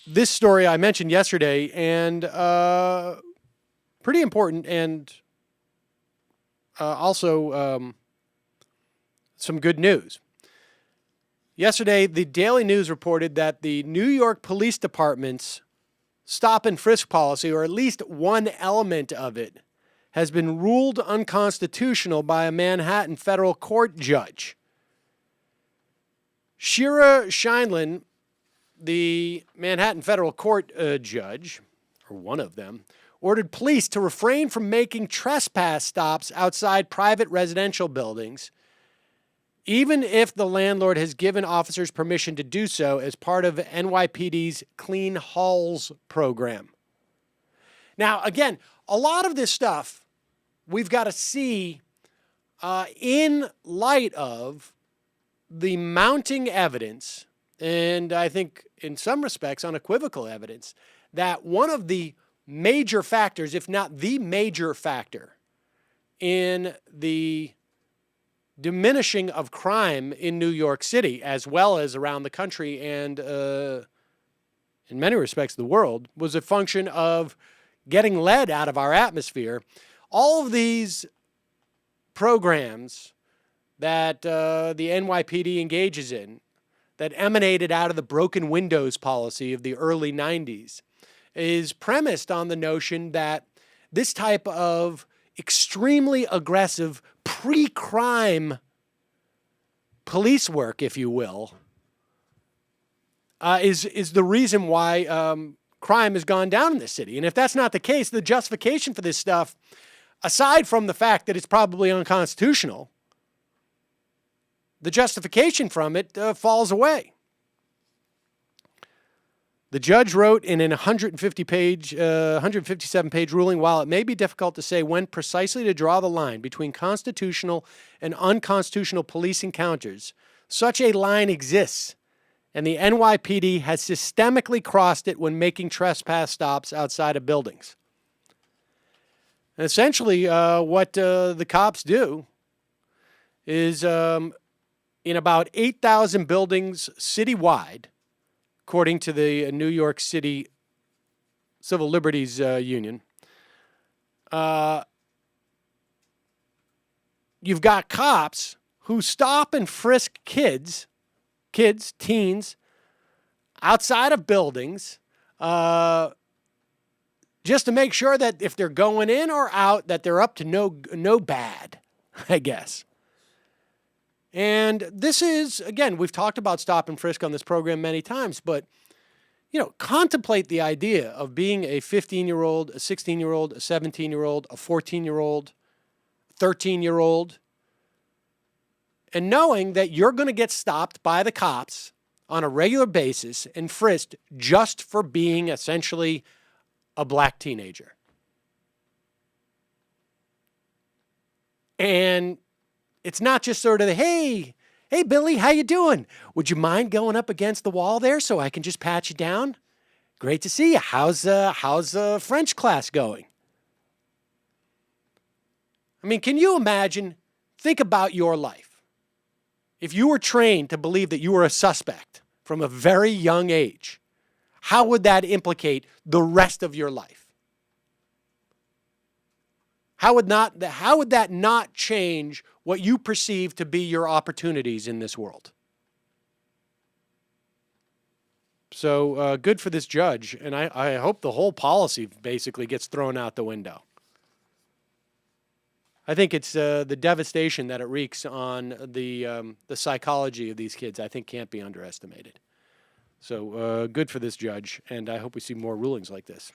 this story I mentioned yesterday, and pretty important, and also some good news. Yesterday, the Daily News reported that the New York Police Department's stop and frisk policy, or at least one element of it, has been ruled unconstitutional by a Manhattan federal court judge. Shira Scheindlin, the Manhattan federal court judge, or one of them, ordered police to refrain from making trespass stops outside private residential buildings, even if the landlord has given officers permission to do so as part of NYPD's Clean Halls program. Now, again, a lot of this stuff we've got to see in light of the mounting evidence, and I think in some respects unequivocal evidence, that one of the major factors, if not the major factor, in the diminishing of crime in New York City, as well as around the country and in many respects the world, was a function of getting lead out of our atmosphere. All of these programs that the NYPD engages in, that emanated out of the broken windows policy of the early 90s, is premised on the notion that this type of extremely aggressive pre-crime police work, if you will, is the reason why crime has gone down in this city. And if that's not the case, the justification for this stuff, aside from the fact that it's probably unconstitutional, the justification from it falls away. The judge wrote in an 157-page ruling, while it may be difficult to say when precisely to draw the line between constitutional and unconstitutional police encounters, such a line exists, and the NYPD has systemically crossed it when making trespass stops outside of buildings. And essentially, what the cops do is in about 8,000 buildings citywide, according to the New York City Civil Liberties Union, you've got cops who stop and frisk kids, teens, outside of buildings, just to make sure that if they're going in or out, that they're up to no bad, I guess. And this is, again, we've talked about stop and frisk on this program many times, but, contemplate the idea of being a 15-year-old, a 16-year-old, a 17-year-old, a 14-year-old, 13-year-old, and knowing that you're going to get stopped by the cops on a regular basis and frisked just for being essentially a black teenager. And it's not just sort of the, hey, Billy, how you doing? Would you mind going up against the wall there so I can just pat you down? Great to see you. How's French class going? I mean, can you imagine? Think about your life. If you were trained to believe that you were a suspect from a very young age, how would that implicate the rest of your life? How would that not change what you perceive to be your opportunities in this world? So good for this judge, and I hope the whole policy basically gets thrown out the window. I think it's the devastation that it wreaks on the psychology of these kids, I think, can't be underestimated. So good for this judge, and I hope we see more rulings like this.